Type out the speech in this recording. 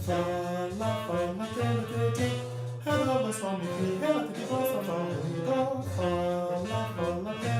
Fa, la, te, ti. Ré, do, mi, sol, mi, mi, ré, la, ti, ti, do, sol, fa, mi, do, fa, la, te,